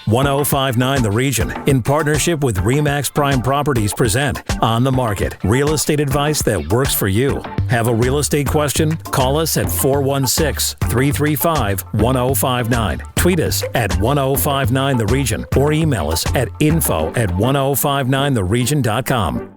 1059 The Region, in partnership with RE/MAX Prime Properties, present On the Market, real estate advice that works for you. Have a real estate question? Call us at 416-335-1059. Tweet us at 1059 The Region or email us at info@1059theregion.com.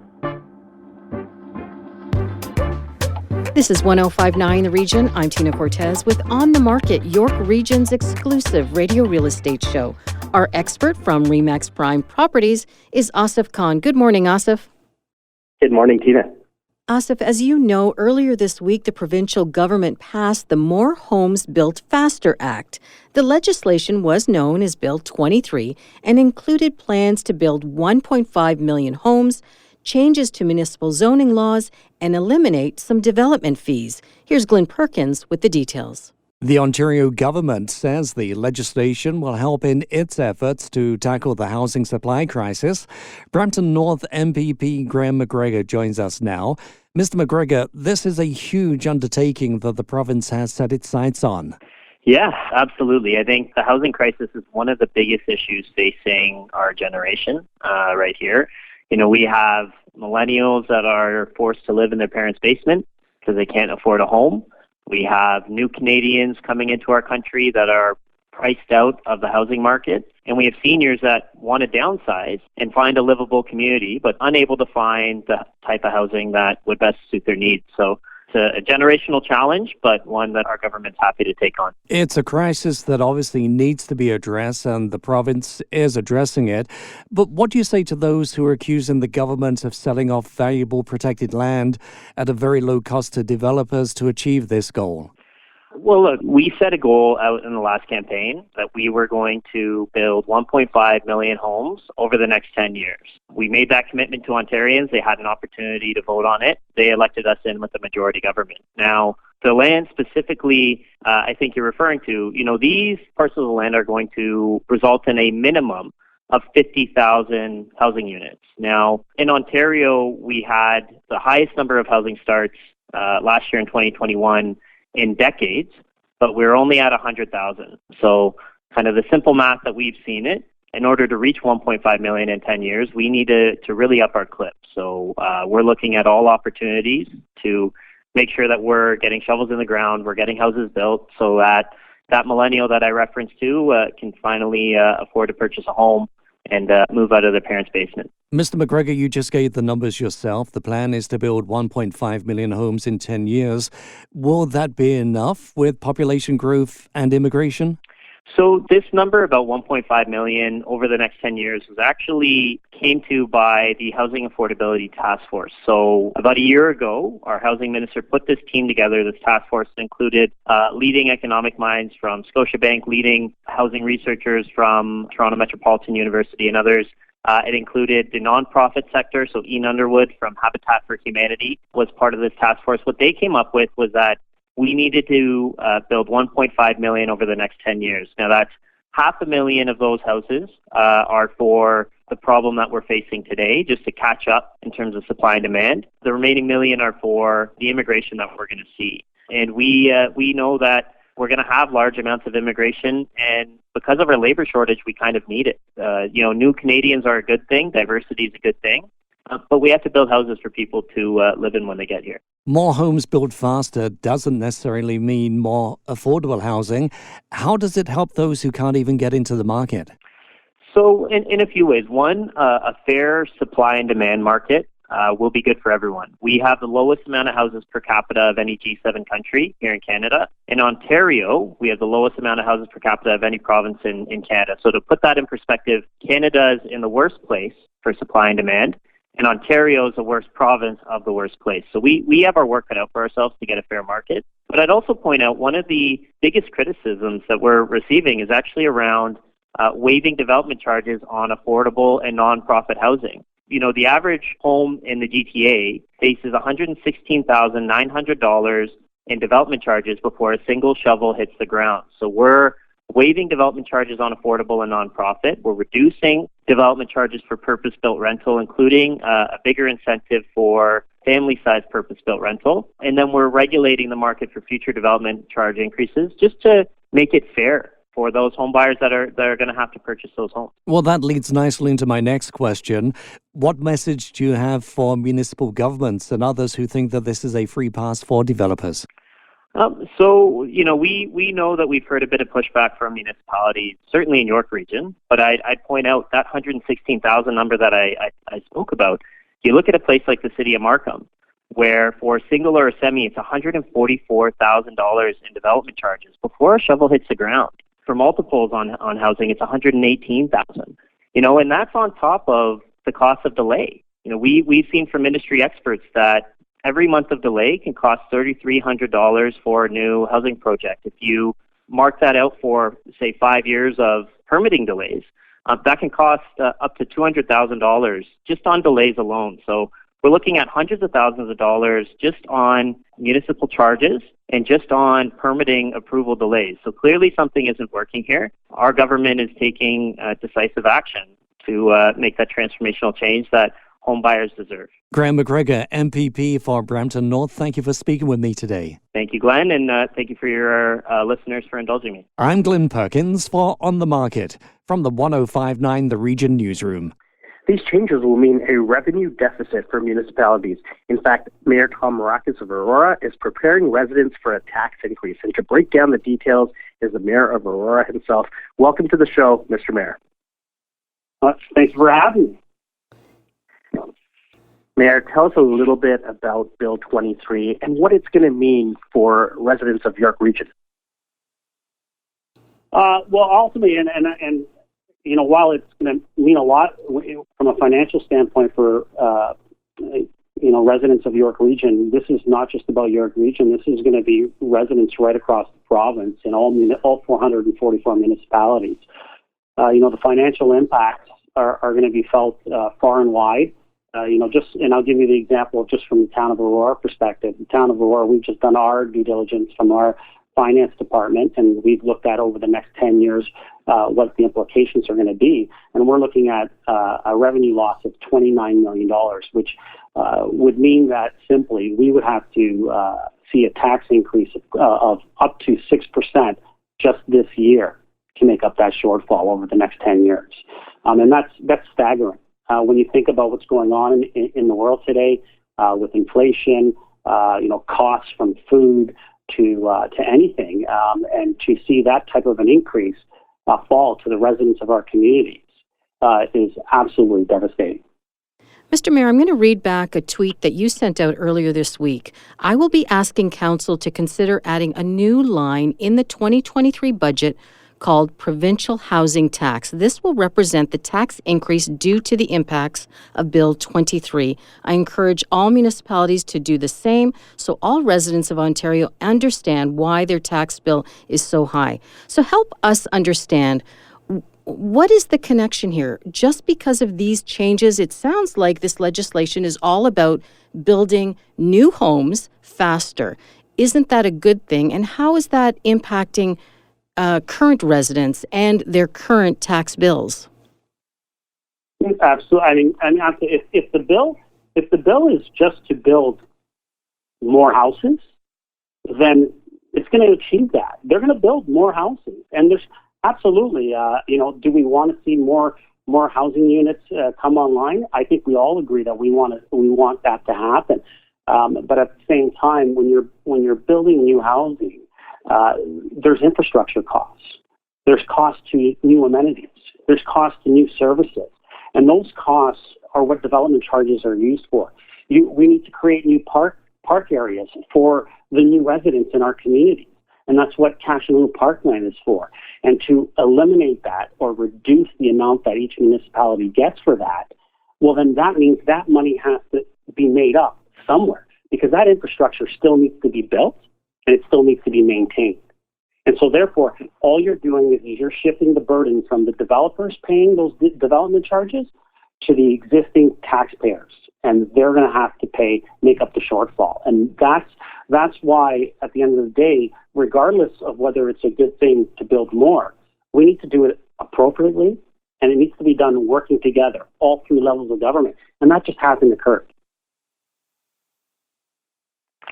This is 1059 The Region. I'm Tina Cortez with On the Market, York Region's exclusive radio real estate show. Our expert from RE/MAX Prime Properties is Asif Khan. Good morning, Asif. Good morning, Tina. Asif, as you know, earlier this week, the provincial government passed the More Homes Built Faster Act. The legislation was known as Bill 23 and included plans to build 1.5 million homes, changes to municipal zoning laws, and eliminate some development fees. Here's Glenn Perkins with the details. The Ontario government says the legislation will help in its efforts to tackle the housing supply crisis. Brampton North MPP Graham McGregor joins us now. Mr. McGregor, this is a huge undertaking that the province has set its sights on. Yeah, absolutely. I think the housing crisis is one of the biggest issues facing our generation right here. You know, we have millennials that are forced to live in their parents' basement because they can't afford a home. We have new Canadians coming into our country that are priced out of the housing market. And we have seniors that want to downsize and find a livable community, but unable to find the type of housing that would best suit their needs. So it's a generational challenge, but one that our government's happy to take on. It's a crisis that obviously needs to be addressed, and the province is addressing it. But what do you say to those who are accusing the government of selling off valuable protected land at a very low cost to developers to achieve this goal? Well, look, we set a goal out in the last campaign that we were going to build 1.5 million homes over the next 10 years. We made that commitment to Ontarians. They had an opportunity to vote on it. They elected us in with the majority government. Now, the land specifically, I think you're referring to, these parcels of land are going to result in a minimum of 50,000 housing units. Now, in Ontario, we had the highest number of housing starts last year in 2021 in decades, but we're only at 100,000. So kind of the simple math that we've seen it, in order to reach 1.5 million in 10 years, we need to really up our clip. So we're looking at all opportunities to make sure that we're getting shovels in the ground, we're getting houses built so that millennial that I referenced to can finally afford to purchase a home and move out of their parents' basement. Mr. McGregor, you just gave the numbers yourself. The plan is to build 1.5 million homes in 10 years. Will that be enough with population growth and immigration? So this number, about 1.5 million over the next 10 years, was actually came to by the Housing Affordability Task Force. So about a year ago, our housing minister put this team together. This task force included leading economic minds from Scotiabank, leading housing researchers from Toronto Metropolitan University and others. It included the nonprofit sector, so Ian Underwood from Habitat for Humanity was part of this task force. What they came up with was that we needed to build 1.5 million over the next 10 years. Now, that's 500,000 of those houses are for the problem that we're facing today, just to catch up in terms of supply and demand. The remaining million are for the immigration that we're going to see. And we know that we're going to have large amounts of immigration, and because of our labor shortage, we kind of need it. New Canadians are a good thing. Diversity is a good thing. But we have to build houses for people to live in when they get here. More homes built faster doesn't necessarily mean more affordable housing. How does it help those who can't even get into the market? So in a few ways. One, a fair supply and demand market will be good for everyone. We have the lowest amount of houses per capita of any G7 country here in Canada. In Ontario, we have the lowest amount of houses per capita of any province in Canada. So to put that in perspective, Canada is in the worst place for supply and demand, and Ontario is the worst province of the worst place. So we have our work cut out for ourselves to get a fair market. But I'd also point out one of the biggest criticisms that we're receiving is actually around waiving development charges on affordable and nonprofit housing. The average home in the GTA faces $116,900 in development charges before a single shovel hits the ground. So we're waiving development charges on affordable and nonprofit. We're reducing development charges for purpose-built rental, including a bigger incentive for family-sized purpose-built rental. And then we're regulating the market for future development charge increases just to make it fair for those home buyers that are going to have to purchase those homes. Well, that leads nicely into my next question. What message do you have for municipal governments and others who think that this is a free pass for developers? So, we know that we've heard a bit of pushback from municipalities, certainly in York Region, but I'd point out that 116,000 number that I spoke about. You look at a place like the city of Markham, where for a single or a semi, it's $144,000 in development charges before a shovel hits the ground. For multiples on housing, it's $118,000. And that's on top of the cost of delay. We've seen from industry experts that every month of delay can cost $3,300 for a new housing project. If you mark that out for, say, 5 years of permitting delays, that can cost up to $200,000 just on delays alone. So we're looking at hundreds of thousands of dollars just on municipal charges and just on permitting approval delays. So clearly something isn't working here. Our government is taking decisive action to make that transformational change that home buyers deserve. Graham McGregor, MPP for Brampton North, thank you for speaking with me today. Thank you, Glenn, and thank you for your listeners for indulging me. I'm Glenn Perkins for On the Market from the 105.9 The Region Newsroom. These changes will mean a revenue deficit for municipalities. In fact, Mayor Tom Mrakas of Aurora is preparing residents for a tax increase. And to break down the details is the Mayor of Aurora himself. Welcome to the show, Mr. Mayor. Thanks for having me. Mayor, tell us a little bit about Bill 23 and what it's going to mean for residents of York Region. Well, ultimately, and while it's going to mean a lot from a financial standpoint for residents of York Region, this is not just about York Region. This is going to be residents right across the province in all 444 municipalities. The financial impacts are going to be felt far and wide. And I'll give you the example just from the town of Aurora perspective. The town of Aurora, we've just done our due diligence from our finance department, and we've looked at over the next 10 years what the implications are going to be. And we're looking at a revenue loss of $29 million, which would mean that simply we would have to see a tax increase of up to 6% just this year to make up that shortfall over the next 10 years. And that's staggering. When you think about what's going on in the world today with inflation, costs from food to anything, and to see that type of an increase fall to the residents of our communities is absolutely devastating. Mr. Mayor, I'm going to read back a tweet that you sent out earlier this week. I will be asking Council to consider adding a new line in the 2023 budget called Provincial Housing Tax. This will represent the tax increase due to the impacts of Bill 23. I encourage all municipalities to do the same so all residents of Ontario understand why their tax bill is so high. So help us understand, what is the connection here? Just because of these changes, it sounds like this legislation is all about building new homes faster. Isn't that a good thing? And how is that impacting current residents and their current tax bills? Absolutely. I mean, if the bill is just to build more houses, then it's going to achieve that. They're going to build more houses, and there's absolutely, do we want to see more housing units come online? I think we all agree that we want that to happen. But at the same time, when you're building new housing, there's infrastructure costs. There's costs to new amenities. There's costs to new services. And those costs are what development charges are used for. We need to create new park areas for the new residents in our communities. And that's what Cashew Parkland is for. And to eliminate that or reduce the amount that each municipality gets for that, well, then that means that money has to be made up somewhere, because that infrastructure still needs to be built and it still needs to be maintained. And so therefore, all you're doing is you're shifting the burden from the developers paying those development charges to the existing taxpayers. And they're going to have to make up the shortfall. And that's why, at the end of the day, regardless of whether it's a good thing to build more, we need to do it appropriately, and it needs to be done working together, all three levels of government. And that just hasn't occurred.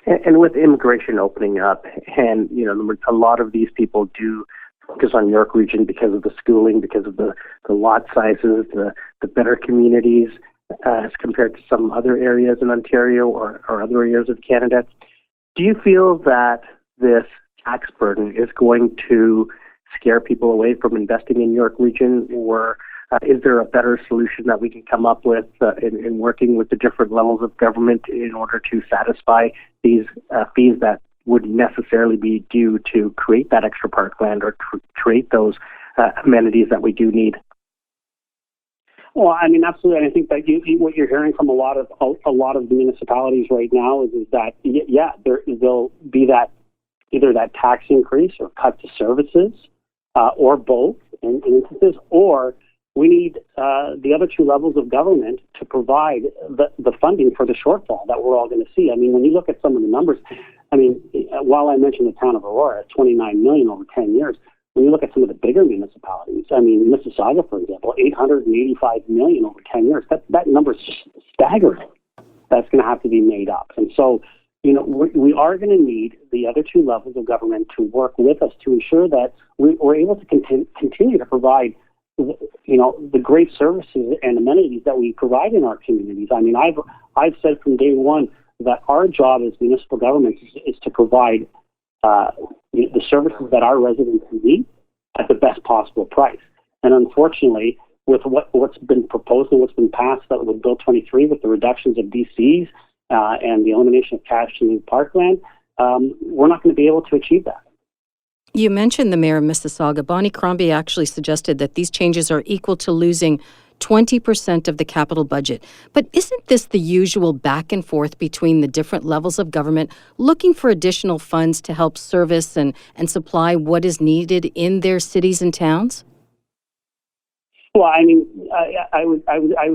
And with immigration opening up, and a lot of these people do focus on York Region because of the schooling, because of the lot sizes, the better communities as compared to some other areas in Ontario or other areas of Canada. Do you feel that this tax burden is going to scare people away from investing in York Region, or is there a better solution that we can come up with in working with the different levels of government in order to satisfy these fees that would necessarily be due to create that extra parkland or create those amenities that we do need? Well, I mean, absolutely. And I think that what you're hearing from a lot of municipalities right now is that there'll be that either that tax increase or cut to services, or both in instances, or we need the other two levels of government to provide the funding for the shortfall that we're all going to see. I mean, when you look at some of the numbers, I mean, while I mentioned the town of Aurora, $29 million over 10 years, when you look at some of the bigger municipalities, I mean, Mississauga, for example, $885 million over 10 years. That number is just staggering. That's going to have to be made up. And so, you know, we are going to need the other two levels of government to work with us to ensure that we're able to continue to provide, you know, the great services and amenities that we provide in our communities. I mean, I've said from day one that our job as municipal government is to provide the services that our residents need at the best possible price. And unfortunately, with what's been proposed and what's been passed with Bill 23, with the reductions of DCs and the elimination of cash and parkland, we're not going to be able to achieve that. You mentioned the mayor of Mississauga. Bonnie Crombie actually suggested that these changes are equal to losing 20% of the capital budget. But isn't this the usual back and forth between the different levels of government looking for additional funds to help service and supply what is needed in their cities and towns? Well, I mean, I would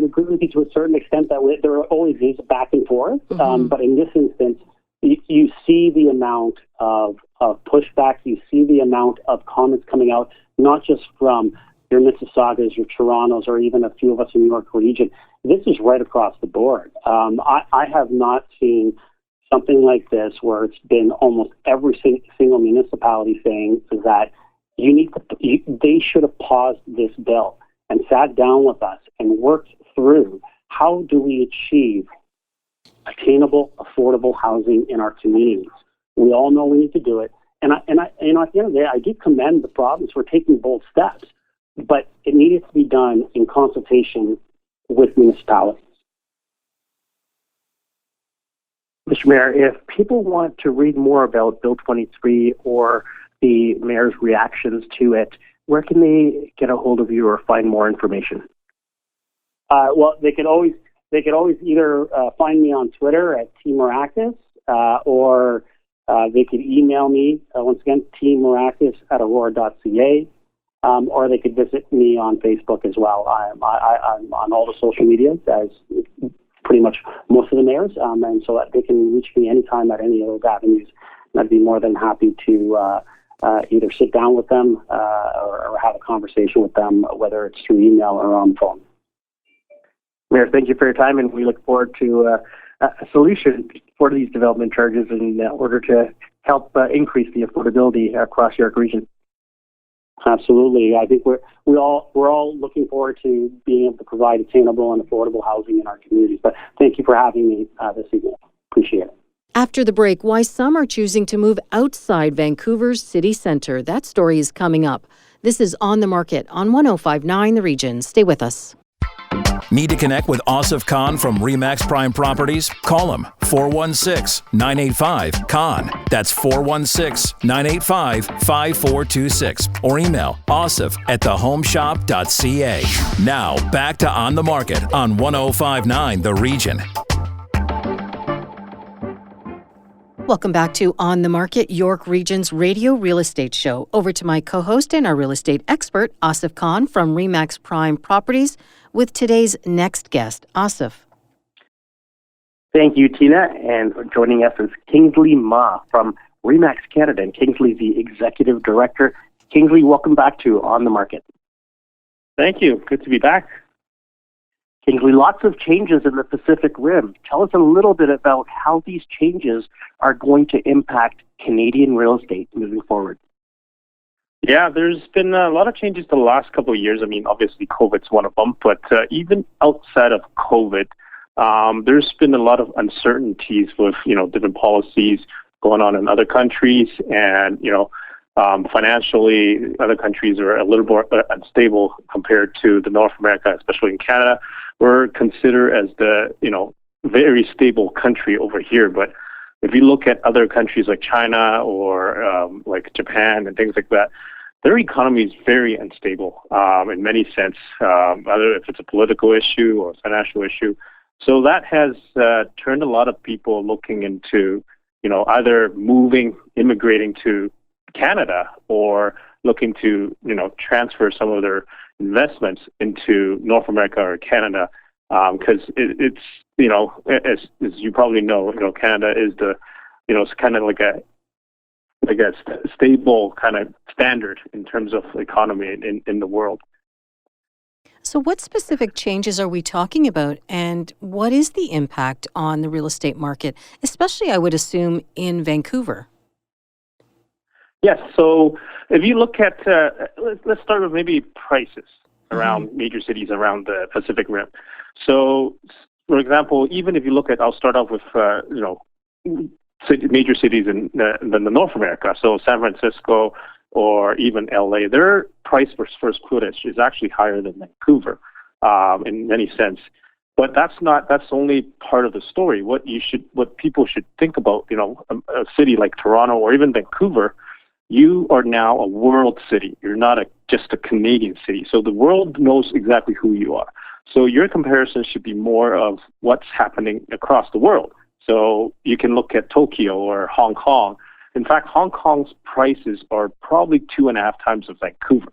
agree with you to a certain extent that there always is back and forth. Mm-hmm. But in this instance, you see the amount of pushback, you see the amount of comments coming out, not just from your Mississaugas, your Torontos, or even a few of us in New York Region. This is right across the board. I have not seen something like this where it's been almost every single municipality saying that they should have paused this bill and sat down with us and worked through how do we achieve attainable, affordable housing in our communities. We all know we need to do it. And at the end of the day, I do commend the province for taking bold steps, but it needed to be done in consultation with municipalities. Mr. Mayor, if people want to read more about Bill 23 or the mayor's reactions to it, where can they get a hold of you or find more information? Well, they could always either find me on Twitter at Tom Mrakas, or they could email me, once again, tmrakas@aurora.ca, or they could visit me on Facebook as well. I'm on all the social medias, as pretty much most of the mayors, and so they can reach me anytime at any of those avenues. And I'd be more than happy to either sit down with them or have a conversation with them, whether it's through email or on the phone. Mayor, thank you for your time, and we look forward to a solution for these development charges in order to help increase the affordability across York Region. Absolutely. I think we're all looking forward to being able to provide attainable and affordable housing in our communities. But thank you for having me this evening. Appreciate it. After the break, why some are choosing to move outside Vancouver's city centre. That story is coming up. This is On the Market on 105.9 The Region. Stay with us. Need to connect with Asif Khan from RE/MAX Prime Properties? Call him 416-985-KHAN. That's 416-985-5426. Or email asif@thehomeshop.ca. Now back to On the Market on 105.9 The Region. Welcome back to On the Market, York Region's radio real estate show. Over to my co-host and our real estate expert, Asif Khan from RE/MAX Prime Properties, with today's next guest. Asif. Thank you, Tina. And joining us is Kingsley Ma from RE/MAX Canada. And Kingsley, the Executive Director. Kingsley, welcome back to On the Market. Thank you. Good to be back. Kingsley, lots of changes in the Pacific Rim. Tell us a little bit about how these changes are going to impact Canadian real estate moving forward. Yeah, there's been a lot of changes the last couple of years. I mean, obviously COVID's one of them, but even outside of COVID, there's been a lot of uncertainties with, different policies going on in other countries, and, financially, other countries are a little more unstable compared to the North America, especially in Canada. We're considered as the, very stable country over here. But if you look at other countries like China or like Japan and things like that, their economy is very unstable in many sense, either if it's a political issue or a financial issue. So that has turned a lot of people looking into, either immigrating to Canada or looking to, transfer some of their investments into North America or Canada, because it's, as you probably know, Canada is the, it's kind of like a stable kind of standard in terms of economy in the world. So what specific changes are we talking about, and what is the impact on the real estate market, especially, I would assume, in Vancouver? Yes, so if you look at, let's start with maybe prices around major cities around the Pacific Rim. So, for example, even if you look at, I'll start off with, major cities in the North America, so San Francisco or even LA, their price for square footage is actually higher than Vancouver in many sense. But that's only part of the story. What people should think about, a city like Toronto or even Vancouver, you are now a world city. You're not just a Canadian city. So the world knows exactly who you are. So your comparison should be more of what's happening across the world. So you can look at Tokyo or Hong Kong. In fact, Hong Kong's prices are probably 2.5 times of Vancouver.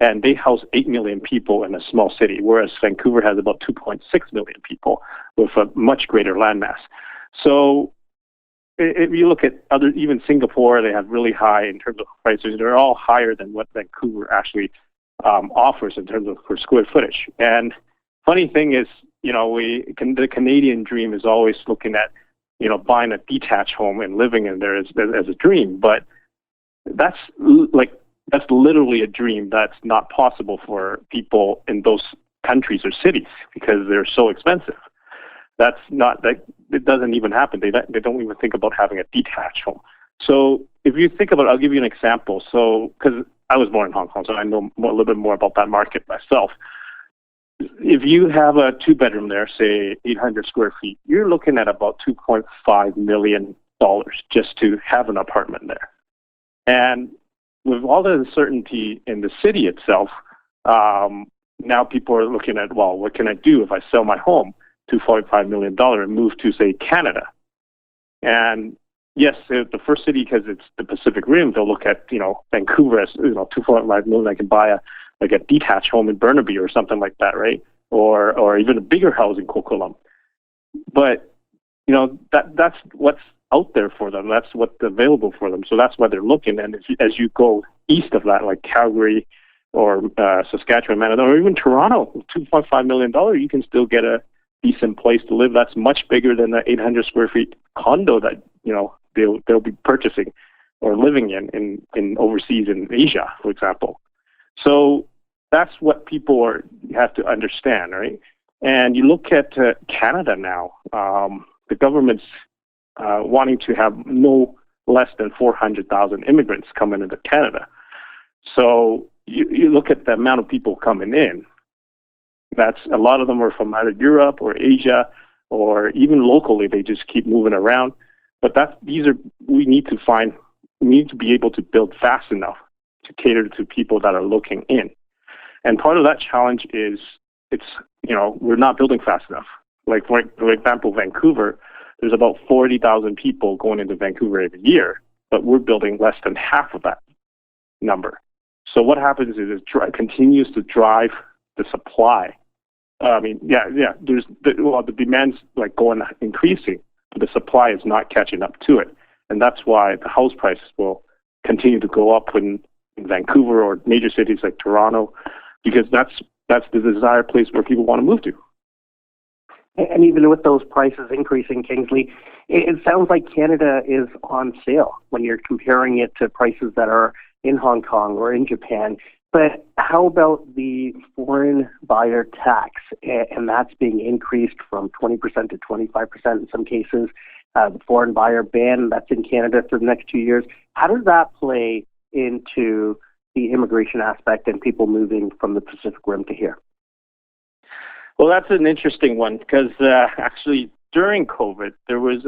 And they house 8 million people in a small city, whereas Vancouver has about 2.6 million people with a much greater landmass. So if you look at even Singapore, they have really high in terms of prices. They're all higher than what Vancouver actually offers in terms of per square footage. And funny thing is, the Canadian dream is always looking at, buying a detached home and living in there as a dream. But that's literally a dream that's not possible for people in those countries or cities because they're so expensive. It doesn't even happen. They don't even think about having a detached home. So if you think about it, I'll give you an example. So, because I was born in Hong Kong, so I know a little bit more about that market myself. If you have a 2-bedroom there, say 800 square feet, you're looking at about $2.5 million just to have an apartment there. And with all the uncertainty in the city itself, now people are looking at, well, what can I do if I sell my home to $45 million and move to, say, Canada? And yes, the first city, because it's the Pacific Rim, they'll look at, Vancouver as, $2.5 million. I can buy a detached home in Burnaby or something like that, right? Or even a bigger house in Coquitlam. But, that's what's out there for them. That's what's available for them. So that's why they're looking. And as you go east of that, like Calgary or Saskatchewan, Manitoba, or even Toronto, $2.5 million, you can still get a decent place to live. That's much bigger than the 800 square feet condo that, they'll be purchasing or living in overseas in Asia, for example. So that's what people have to understand, right? And you look at Canada now, the government's wanting to have no less than 400,000 immigrants coming into Canada. So you look at the amount of people coming in. That's a lot of them are from either Europe or Asia, or even locally they just keep moving around. But we need to be able to build fast enough to cater to people that are looking in. And part of that challenge is we're not building fast enough. Like, for example, Vancouver, there's about 40,000 people going into Vancouver every year, but we're building less than half of that number. So what happens is it continues to drive the supply. There's the demand's increasing, but the supply is not catching up to it. And that's why the house prices will continue to go up in Vancouver or major cities like Toronto, because that's the desired place where people want to move to. And even with those prices increasing, Kingsley, it sounds like Canada is on sale when you're comparing it to prices that are in Hong Kong or in Japan. But how about the foreign buyer tax? And that's being increased from 20% to 25% in some cases. The foreign buyer ban that's in Canada for the next 2 years. How does that play into the immigration aspect and people moving from the Pacific Rim to here? Well, that's an interesting one because actually during COVID, there was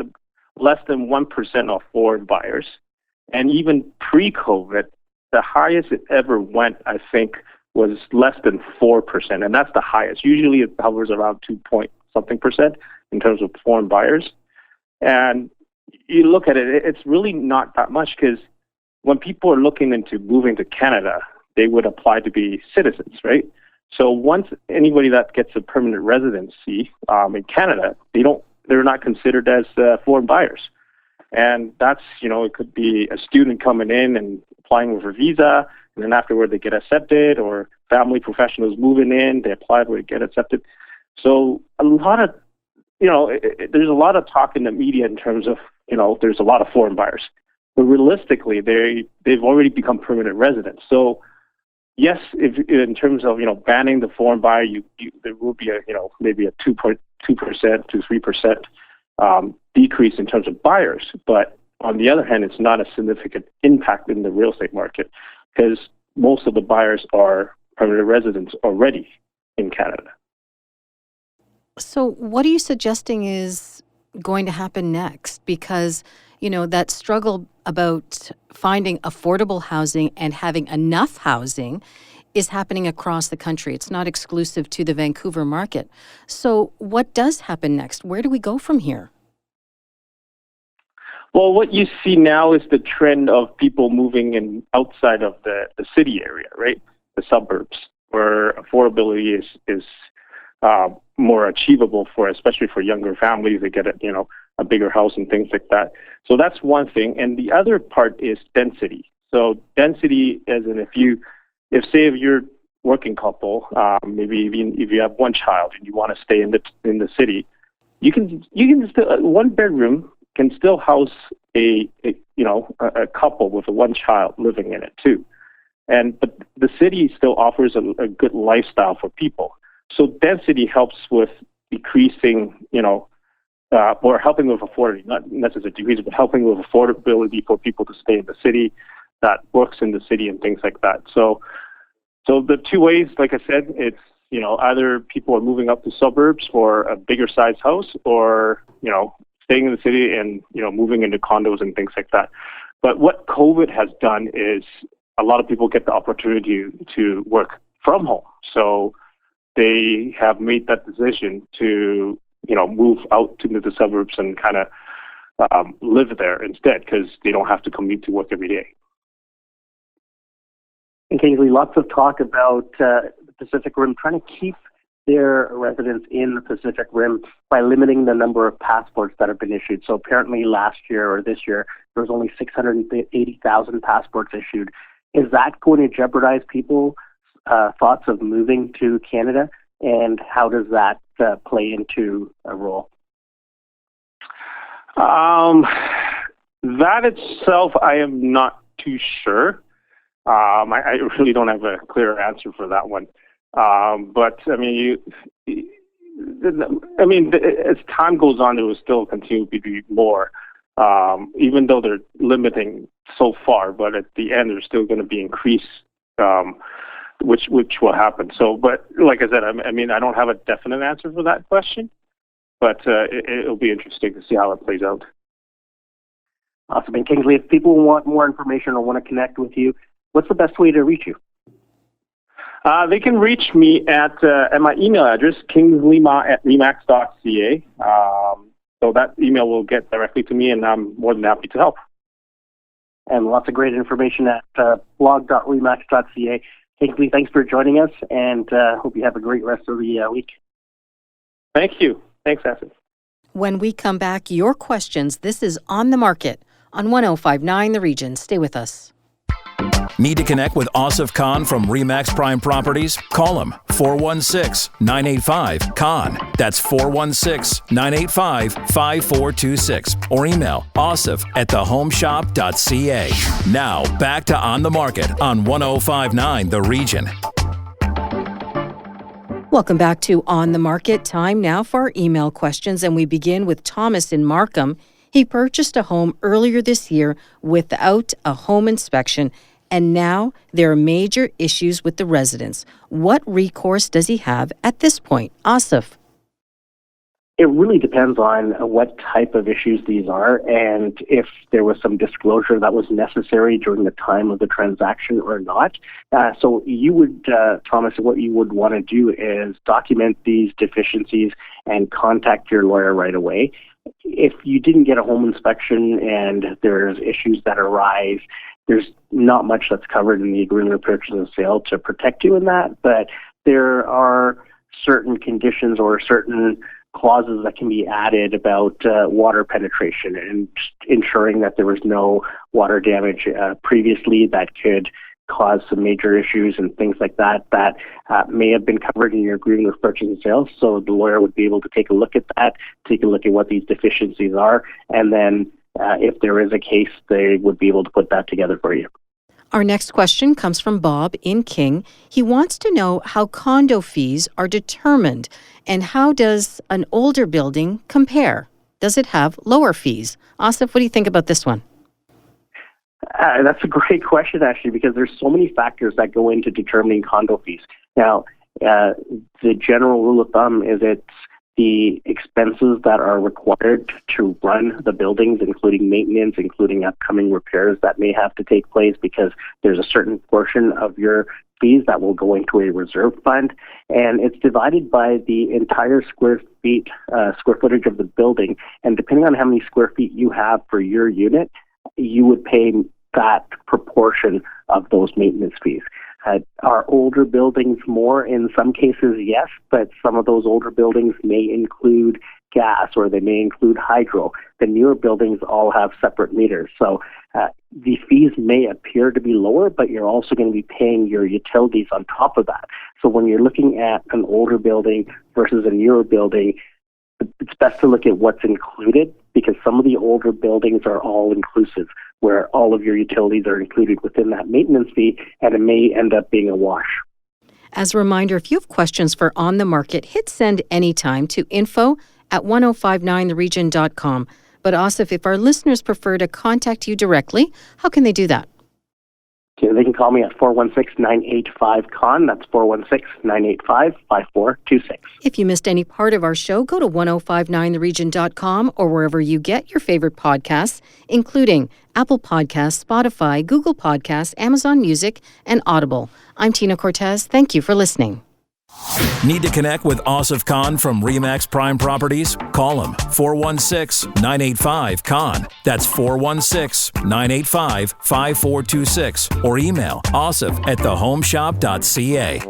less than 1% of foreign buyers. And even pre-COVID, the highest it ever went, I think, was less than 4%. And that's the highest. Usually it hovers around 2-point-something% in terms of foreign buyers. And you look at it, it's really not that much because when people are looking into moving to Canada, they would apply to be citizens, right? So once anybody that gets a permanent residency in Canada, they're not considered as foreign buyers. And that's, it could be a student coming in and applying with a visa, and then afterward they get accepted, or family professionals moving in, they apply to get accepted. So a lot of, there's a lot of talk in the media in terms of, there's a lot of foreign buyers. But realistically, they've already become permanent residents. So yes, if in terms of banning the foreign buyer, there will be maybe a 2.2% to 3% decrease in terms of buyers. But on the other hand, it's not a significant impact in the real estate market because most of the buyers are permanent residents already in Canada. So what are you suggesting is going to happen next? Because, that struggle about finding affordable housing and having enough housing is happening across the country. It's not exclusive to the Vancouver market. So what does happen next? Where do we go from here? Well, what you see now is the trend of people moving in outside of the city area, right? The suburbs, where affordability is more achievable especially for younger families. They get a bigger house and things like that. So that's one thing. And the other part is density. So density, as in if you're a working couple, maybe even if you have one child and you want to stay in the city, you can still, one bedroom can still house a couple with one child living in it too. But the city still offers a good lifestyle for people. So density helps with decreasing, or helping with affordability, not necessarily decreasing, but helping with affordability for people to stay in the city, that works in the city and things like that. So the two ways, like I said, it's, either people are moving up to suburbs for a bigger size house or, staying in the city and, moving into condos and things like that. But what COVID has done is a lot of people get the opportunity to work from home. So they have made that decision to, move out to the suburbs and kind of live there instead because they don't have to commute to work every day. And Kingsley, lots of talk about the Pacific Rim trying to keep their residents in the Pacific Rim by limiting the number of passports that have been issued. So apparently last year or this year, there was only 680,000 passports issued. Is that going to jeopardize people's thoughts of moving to Canada? And how does that play into a role? That itself, I am not too sure. I really don't have a clear answer for that one. But as time goes on, it will still continue to be more. Even though they're limiting so far, but at the end, there's still going to be increase, which will happen. So, but like I said, I don't have a definite answer for that question, but it'll be interesting to see how it plays out. Awesome. And Kingsley, if people want more information or want to connect with you, what's the best way to reach you? They can reach me at my email address, kingsleyma@remax.ca. So that email will get directly to me, and I'm more than happy to help. And lots of great information at blog.remax.ca. Kingsley, thanks for joining us, and hope you have a great rest of the week. Thank you. Thanks, Asif. When we come back, your questions. This is On the Market on 105.9 The Region. Stay with us. Need to connect with Asif Khan from RE/MAX Prime Properties? Call him 416-985-KHAN. That's 416-985-5426. Or email asif@thehomeshop.ca. Now, back to On the Market on 105.9 The Region. Welcome back to On the Market. Time now for our email questions, and we begin with Thomas in Markham. He purchased a home earlier this year without a home inspection, and now there are major issues with the residents. What recourse does he have at this point? Asif. It really depends on what type of issues these are and if there was some disclosure that was necessary during the time of the transaction or not. So you would, Thomas, what you would want to do is document these deficiencies and contact your lawyer right away. If you didn't get a home inspection and there's issues that arise, there's not much that's covered in the agreement of purchase and sale to protect you in that, but there are certain conditions or certain clauses that can be added about water penetration and ensuring that there was no water damage previously that could cause some major issues and things like that may have been covered in your agreement of purchase and sale. So the lawyer would be able to take a look at that, take a look at what these deficiencies are, and then if there is a case, they would be able to put that together for you. Our next question comes from Bob in King. He wants to know how condo fees are determined and how does an older building compare? Does it have lower fees? Asif, what do you think about this one? That's a great question, actually, because there's so many factors that go into determining condo fees. Now, the general rule of thumb is it's the expenses that are required to run the buildings, including maintenance, including upcoming repairs that may have to take place, because there's a certain portion of your fees that will go into a reserve fund, and it's divided by the entire square footage of the building, and depending on how many square feet you have for your unit, you would pay that proportion of those maintenance fees. Are older buildings more? In some cases, yes, but some of those older buildings may include gas or they may include hydro. The newer buildings all have separate meters. So the fees may appear to be lower, but you're also going to be paying your utilities on top of that. So when you're looking at an older building versus a newer building, it's best to look at what's included, because some of the older buildings are all inclusive, where all of your utilities are included within that maintenance fee, and it may end up being a wash. As a reminder, if you have questions for On the Market, hit send anytime to info@1059theregion.com. But Asif, if our listeners prefer to contact you directly, how can they do that? Okay, they can call me at 416-985-KHAN. That's 416-985-5426. If you missed any part of our show, go to 1059theregion.com or wherever you get your favorite podcasts, including Apple Podcasts, Spotify, Google Podcasts, Amazon Music, and Audible. I'm Tina Cortez. Thank you for listening. Need to connect with Asif Khan from RE/MAX Prime Properties? Call him 416-985-KHAN. That's 416-985-5426. Or email asif@thehomeshop.ca.